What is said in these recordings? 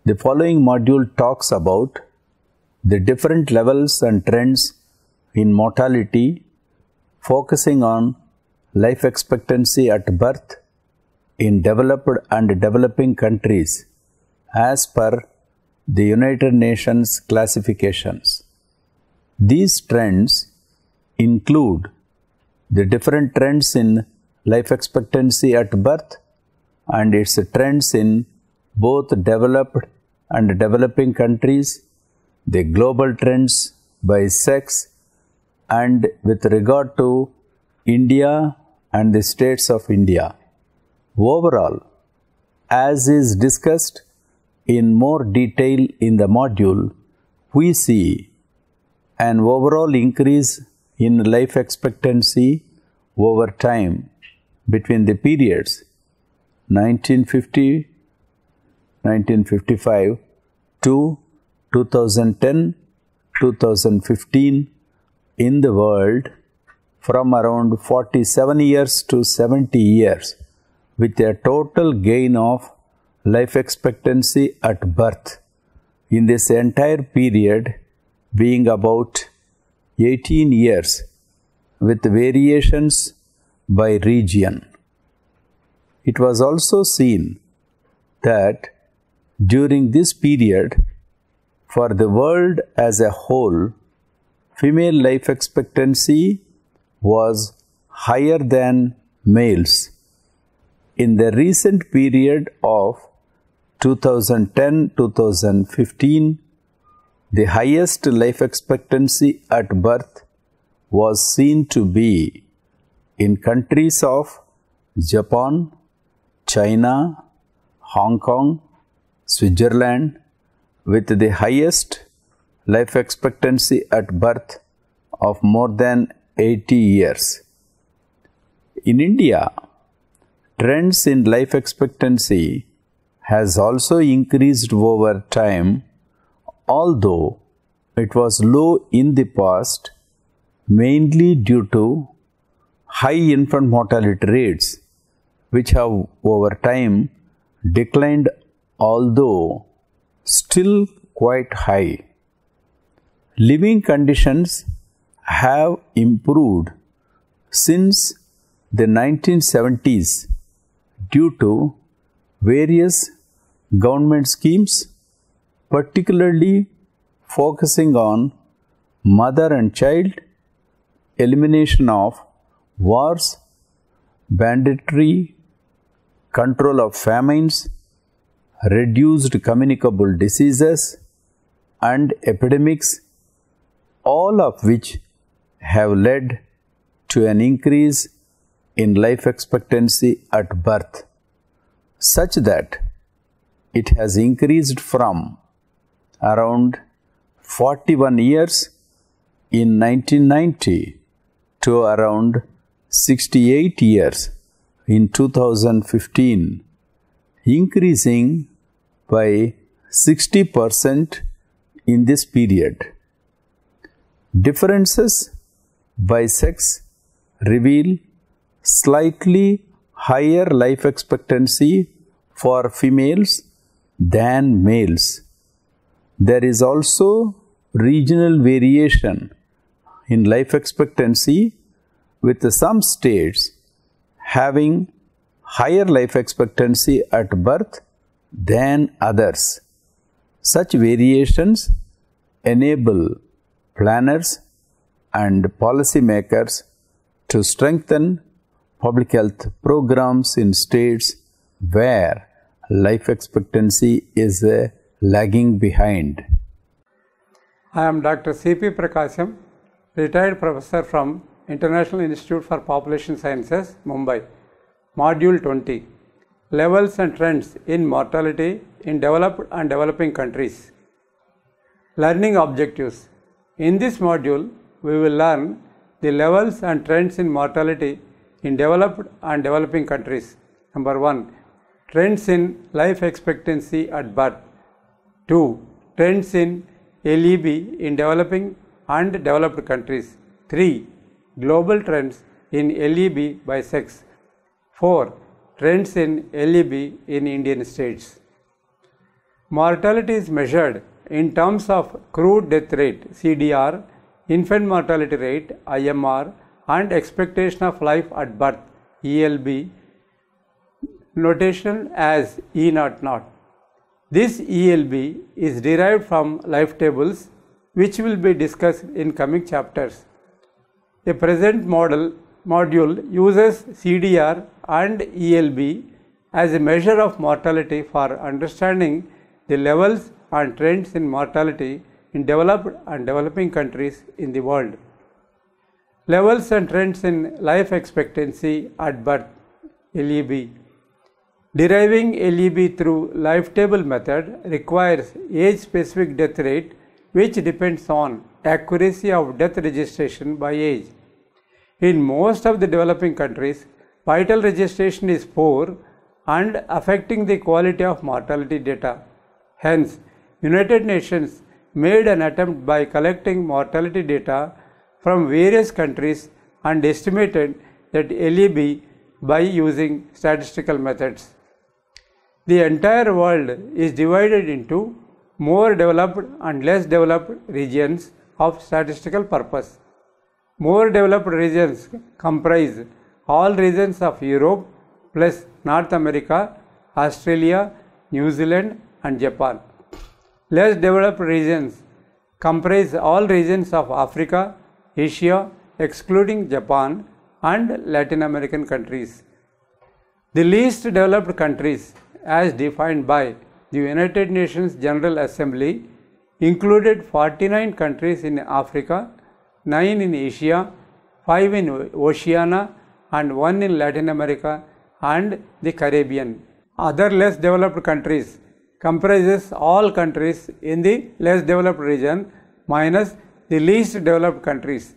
The following module talks about the different levels and trends in mortality, focusing on life expectancy at birth in developed and developing countries as per the United Nations classifications. These trends include the different trends in life expectancy at birth and its trends in both developed and developing countries, the global trends by sex, and with regard to India and the states of India. Overall, as is discussed in more detail in the module, we see an overall increase in life expectancy over time between the periods 1950-1955 to 2010-2015 in the world, from around 47 years to 70 years, with a total gain of life expectancy at birth in this entire period being about 18 years, with variations by region. It was also seen that during this period, for the world as a whole, female life expectancy was higher than males. In the recent period of 2010-2015, the highest life expectancy at birth was seen to be in countries of Japan, China, Hong Kong, Switzerland, with the highest life expectancy at birth of more than 80 years. In India, trends in life expectancy has also increased over time, although it was low in the past, mainly due to high infant mortality rates, which have over time declined, although still quite high. Living conditions have improved since the 1970s due to various government schemes, particularly focusing on mother and child, elimination of wars, banditry, control of famines, reduced communicable diseases, and epidemics, all of which have led to an increase in life expectancy at birth, such that it has increased from around 41 years in 1990 to around 68 years in 2015, increasing by 60% in this period. Differences by sex reveal slightly higher life expectancy for females than males. There is also regional variation in life expectancy, with some states having higher life expectancy at birth than others. Such variations enable planners and policymakers to strengthen public health programs in states where life expectancy is lagging behind. I am Dr. C.P. Prakasham, retired professor from International Institute for Population Sciences, Mumbai. Module 20. Levels and Trends in Mortality in Developed and Developing Countries. Learning Objectives. In this module, we will learn the levels and trends in mortality in developed and developing countries. Number 1. Trends in life expectancy at birth. 2. Trends in LEB in developing and developed countries. 3. Global trends in LEB by sex. 4. Trends in LEB in Indian states. Mortality is measured in terms of crude death rate (CDR), infant mortality rate (IMR), and expectation of life at birth (ELB), notation as E00. This ELB is derived from life tables, which will be discussed in coming chapters. The present module uses CDR and ELB as a measure of mortality for understanding the levels and trends in mortality in developed and developing countries in the world. Levels and trends in life expectancy at birth (LEB). Deriving LEB through life table method requires age-specific death rate, which depends on accuracy of death registration by age. In most of the developing countries, vital registration is poor and affecting the quality of mortality data. Hence, United Nations made an attempt by collecting mortality data from various countries and estimated that LEB by using statistical methods. The entire world is divided into more developed and less developed regions of statistical purpose. More developed regions comprise all regions of Europe plus North America, Australia, New Zealand and Japan. Less developed regions comprise all regions of Africa, Asia excluding Japan and Latin American countries. The least developed countries as defined by the United Nations General Assembly included 49 countries in Africa, 9 in Asia, 5 in Oceania and 1 in Latin America and the Caribbean. Other less developed countries comprises all countries in the less developed region minus the least developed countries.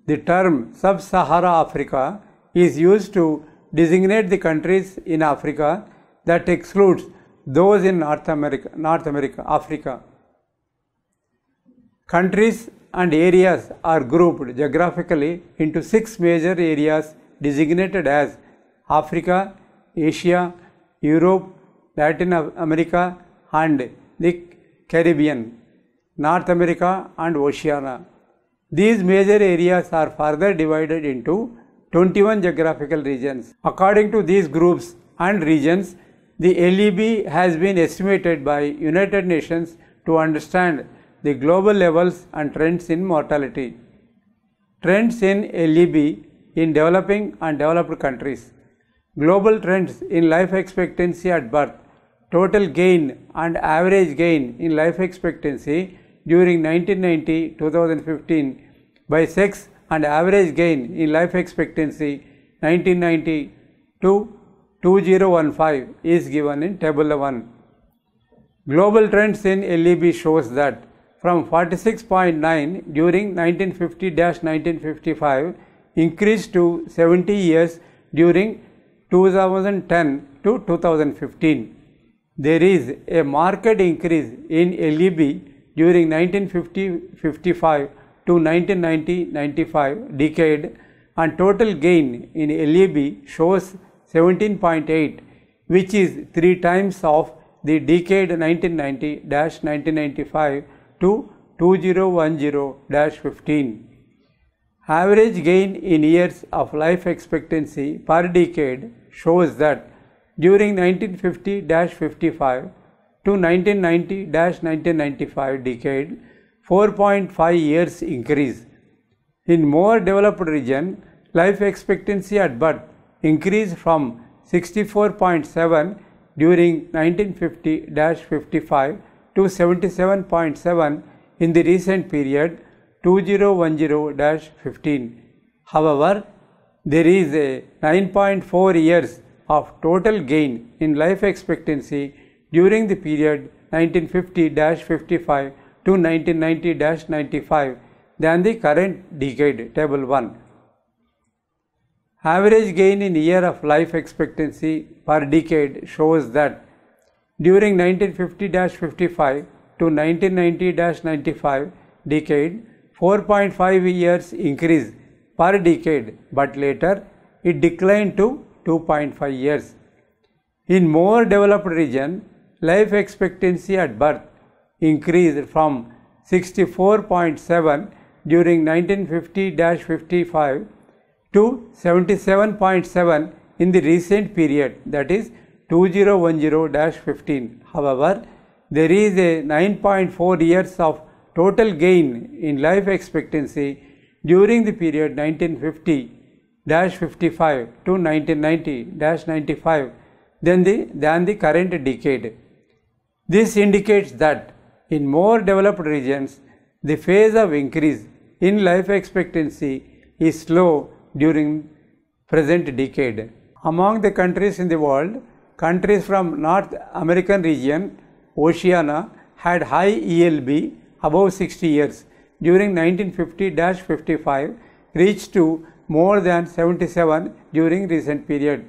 The term Sub-Sahara Africa is used to designate the countries in Africa that excludes those in Africa. Countries and areas are grouped geographically into 6 major areas designated as Africa, Asia, Europe, Latin America and the Caribbean, North America and Oceania. These major areas are further divided into 21 geographical regions. According to these groups and regions, the LEB has been estimated by United Nations to understand the global levels and trends in mortality. Trends in LEB in developing and developed countries. Global trends in life expectancy at birth, total gain and average gain in life expectancy during 1990-2015 by sex and average gain in life expectancy 1990 to 2015 is given in table 1. Global trends in LEB shows that from 46.9 during 1950-1955 increased to 70 years during 2010 to 2015. There is a marked increase in LEB during 1950-55 to 1990-95 decade, and total gain in LEB shows 17.8, which is 3 times of the decade 1990-1995 to 2010-15. Average gain in years of life expectancy per decade shows that during 1950-55 to 1990-1995 decade, 4.5 years increase. In more developed region, life expectancy at birth increased from 64.7 during 1950-55 to 77.7 in the recent period 2010-15. However, there is a 9.4 years of total gain in life expectancy during the period 1950-55 to 1990-95 than the current decade, table 1. Average gain in year of life expectancy per decade shows that during 1950-55 to 1990-95 decade, 4.5 years increase per decade, but later it declined to 2.5 years. In more developed region, life expectancy at birth increased from 64.7 during 1950-55 to 77.7 in the recent period, that is 2010-15. However, there is a 9.4 years of total gain in life expectancy during the period 1950-55 to 1990-95 than the current decade. This indicates that in more developed regions, the phase of increase in life expectancy is slow during present decade. Among the countries in the world, countries from North American region, Oceania, had high ELB above 60 years during 1950-55, reached to more than 77 during recent period.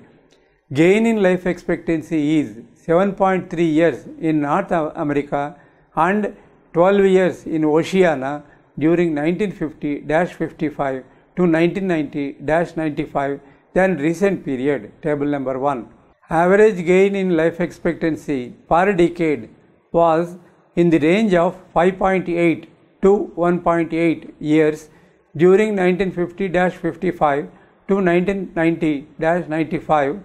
Gain in life expectancy is 7.3 years in North America and 12 years in Oceania during 1950-55 to 1990-95 than recent period. Table number 1. Average gain in life expectancy per decade was in the range of 5.8 to 1.8 years during 1950-55 to 1990-95,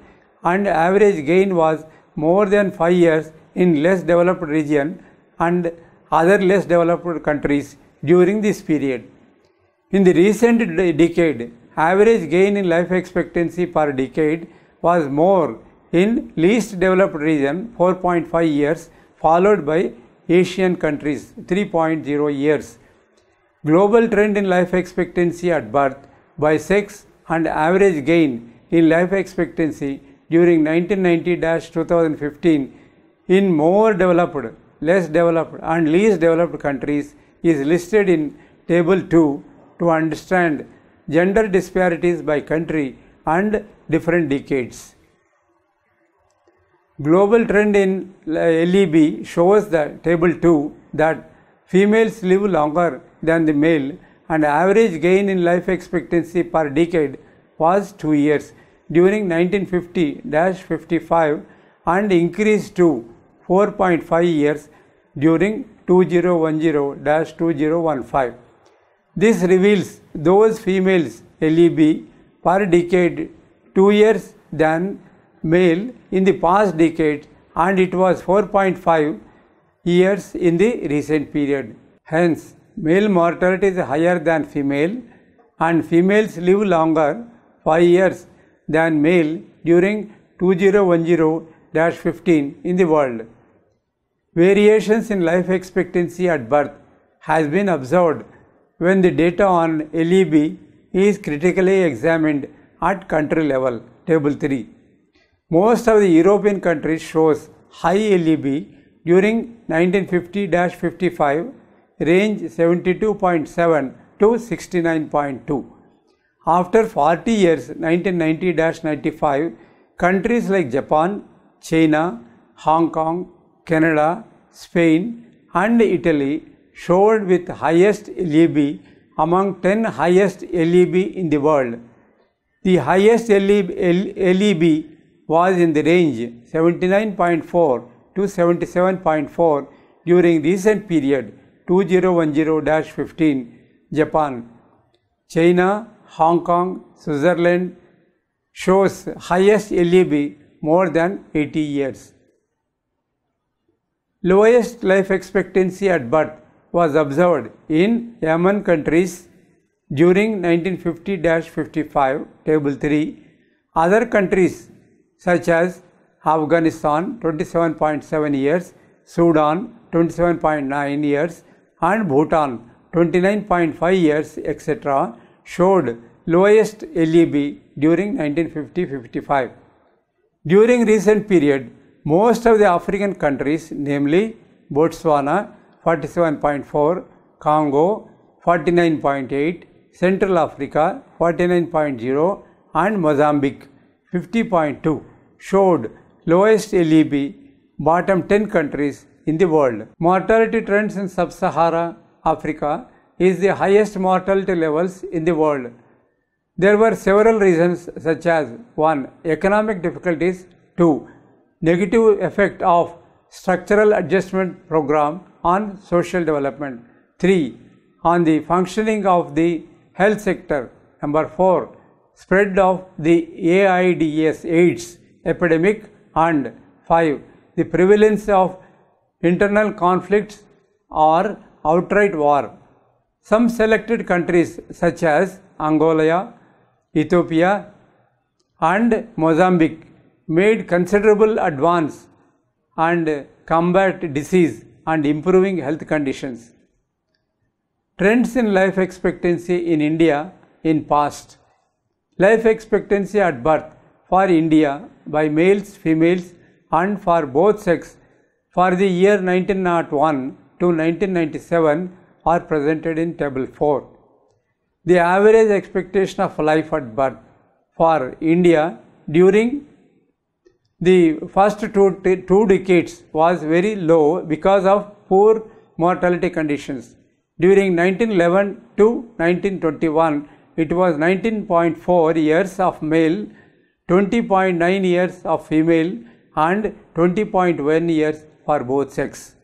and average gain was more than 5 years in less developed region and other less developed countries during this period. In the recent decade, average gain in life expectancy per decade was more in least developed region 4.5 years, followed by Asian countries 3.0 years. Global trend in life expectancy at birth by sex and average gain in life expectancy during 1990-2015 in more developed, less developed and least developed countries is listed in Table 2 to understand gender disparities by country and different decades. Global trend in LEB shows the Table 2 that females live longer than the male, and average gain in life expectancy per decade was 2 years during 1950-55 and increased to 4.5 years during 2010-2015. This reveals those females LEB per decade 2 years than male in the past decade, and it was 4.5 years in the recent period. Hence, male mortality is higher than female, and females live longer 5 years than male during 2010-15 in the world. Variations in life expectancy at birth has been observed when the data on LEB is critically examined at country level. Table 3. Most of the European countries shows high LEB during 1950-55, range 72.7 to 69.2. After 40 years, 1990-95, countries like Japan, China, Hong Kong, Canada, Spain and Italy showed with highest LEB among 10 highest LEB in the world. The highest LEB was in the range 79.4 to 77.4 during recent period 2010-15. Japan, China, Hong Kong, Switzerland shows highest LEB more than 80 years. Lowest life expectancy at birth was observed in Yemen countries during 1950-55, Table 3. Other countries such as Afghanistan 27.7 years, Sudan 27.9 years and Bhutan 29.5 years, etc. showed lowest LEB during 1950-55. During recent period, most of the African countries, namely Botswana 47.4, Congo 49.8, Central Africa 49.0 and Mozambique 50.2 showed lowest LEB, bottom 10 countries in the world. Mortality trends in Sub-Sahara Africa is the highest mortality levels in the world. There were several reasons such as 1. Economic difficulties, 2. Negative effect of structural adjustment program on social development. 3. On the functioning of the health sector. Number 4. Spread of the AIDS epidemic. And 5. The prevalence of internal conflicts or outright war. Some selected countries such as Angola, Ethiopia and Mozambique made considerable advance and combat disease and improving health conditions. Trends in life expectancy in India in past. Life expectancy at birth for India by males, females and for both sex for the year 1901 to 1997 are presented in table 4. The average expectation of life at birth for India during the first two decades was very low because of poor mortality conditions. During 1911 to 1921, it was 19.4 years of male, 20.9 years of female and 20.1 years for both sex.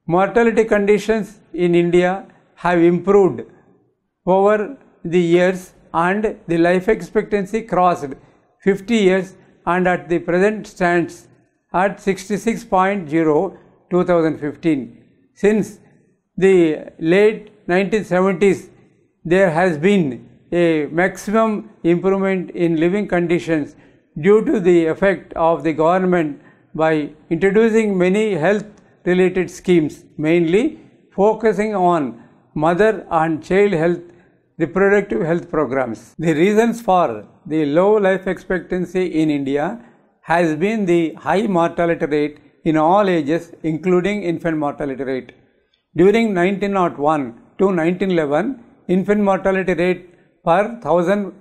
Mortality conditions in India have improved over the years and the life expectancy crossed 50 years and at the present stands at 66.0 2015. Since the late 1970s, there has been a maximum improvement in living conditions due to the effect of the government by introducing many health-related schemes, mainly focusing on mother and child health, reproductive health programs. The reasons for the low life expectancy in India has been the high mortality rate in all ages, including infant mortality rate. During 1901 to 1911, infant mortality rate per 1000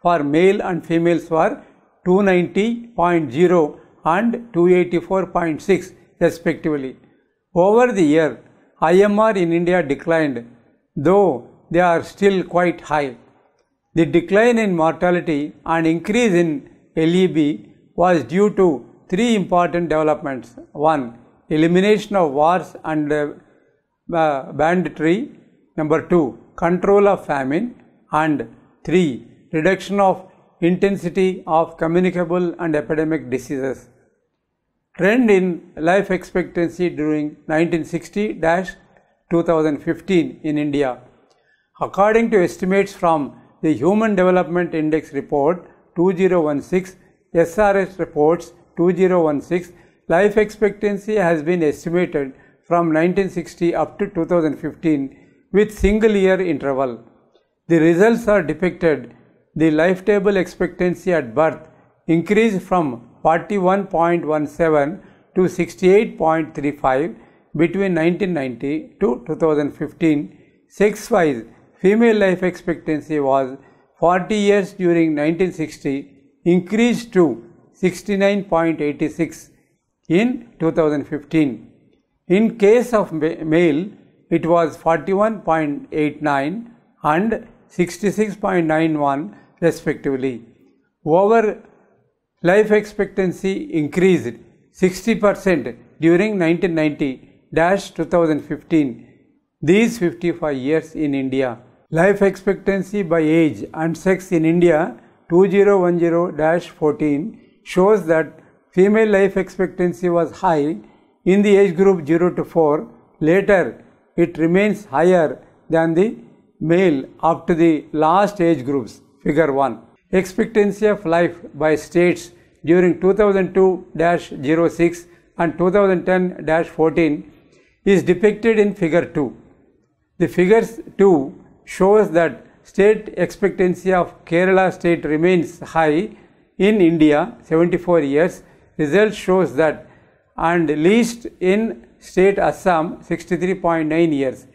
for male and females were 290.0 and 284.6 respectively. Over the year, IMR in India declined, though they are still quite high. The decline in mortality and increase in LEB was due to three important developments. 1. Elimination of wars and banditry. Number 2. Control of famine. And 3. Reduction of intensity of communicable and epidemic diseases. Trend in life expectancy during 1960-2015 in India. According to estimates from the Human Development Index Report 2016, SRS reports 2016, life expectancy has been estimated from 1960 up to 2015 with single year interval. The results are depicted. The life table expectancy at birth increased from 41.17 to 68.35 between 1990 to 2015. Sex-wise, female life expectancy was 40 years during 1960, increased to 69.86 in 2015. In case of male, it was 41.89 and 66.91 respectively. Over life expectancy increased 60% during 1990-2015. These 55 years in India. Life expectancy by age and sex in India 2010-14 shows that female life expectancy was high in the age group 0 to 4. Later, it remains higher than the male up to the last age groups. Figure 1. Expectancy of life by states during 2002-06 and 2010-14 is depicted in Figure 2. The Figure 2 shows that state expectancy of Kerala state remains high in India 74 years. Result shows that and least in state Assam 63.9 years.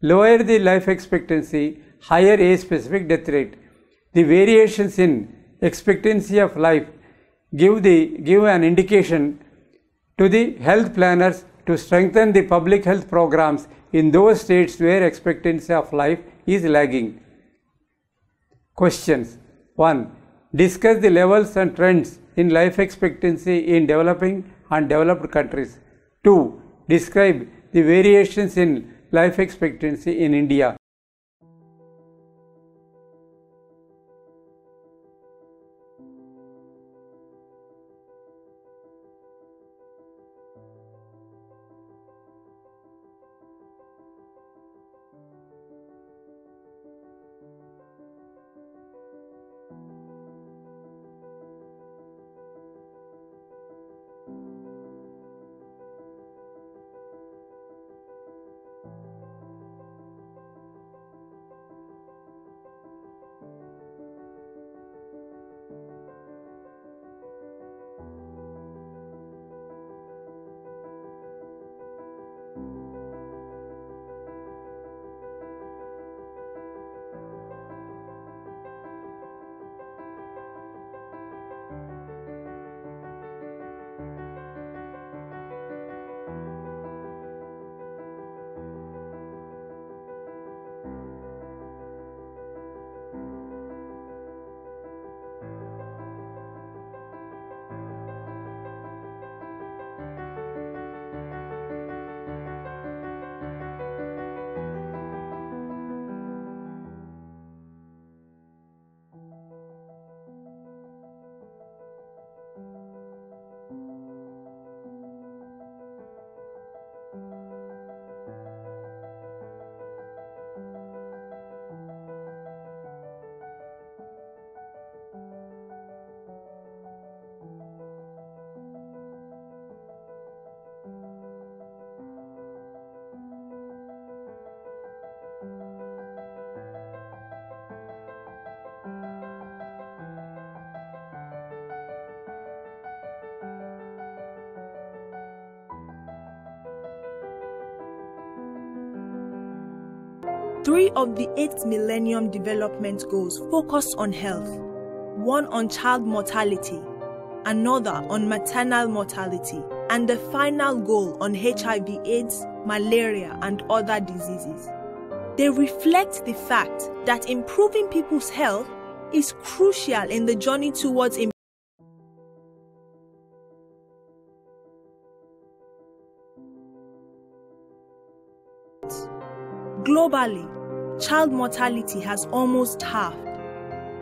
Lower the life expectancy, higher age specific death rate. The variations in expectancy of life give an indication to the health planners to strengthen the public health programs in those states where expectancy of life is lagging. Questions. 1. Discuss the levels and trends in life expectancy in developing and developed countries. 2. Describe the variations in life expectancy in India. Three of the 8th Millennium Development Goals focus on health, one on child mortality, another on maternal mortality, and the final goal on HIV/AIDS, malaria, and other diseases. They reflect the fact that improving people's health is crucial in the journey towards Globally, child mortality has almost halved,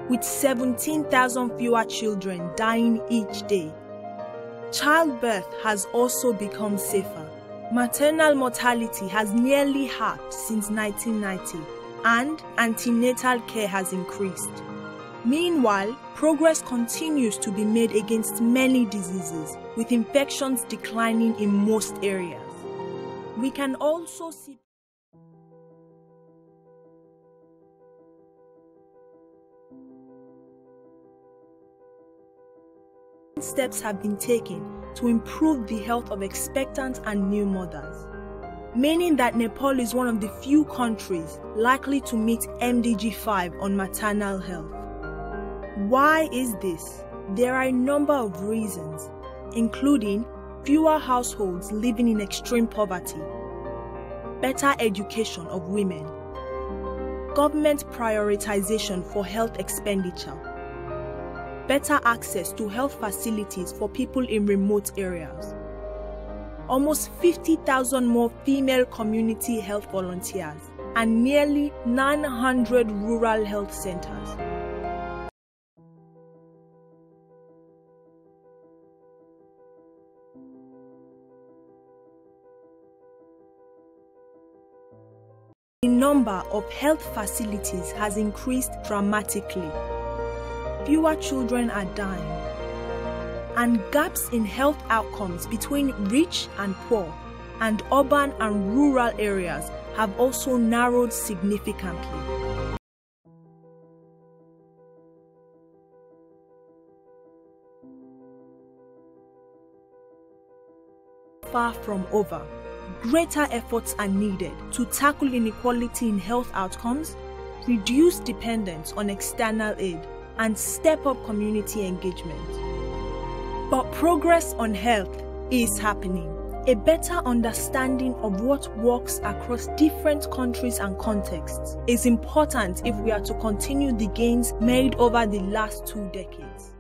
with 17,000 fewer children dying each day. Childbirth has also become safer. Maternal mortality has nearly halved since 1990, and antenatal care has increased. Meanwhile, progress continues to be made against many diseases, with infections declining in most areas. We can also see steps have been taken to improve the health of expectant and new mothers, meaning that Nepal is one of the few countries likely to meet MDG 5 on maternal health. Why is this? There are a number of reasons, including fewer households living in extreme poverty, better education of women, government prioritization for health expenditure, better access to health facilities for people in remote areas, almost 50,000 more female community health volunteers, and nearly 900 rural health centers. The number of health facilities has increased dramatically. Fewer children are dying, and gaps in health outcomes between rich and poor and urban and rural areas have also narrowed significantly. Far from over, greater efforts are needed to tackle inequality in health outcomes, reduce dependence on external aid, and step up community engagement. But progress on health is happening. A better understanding of what works across different countries and contexts is important if we are to continue the gains made over the last 2 decades.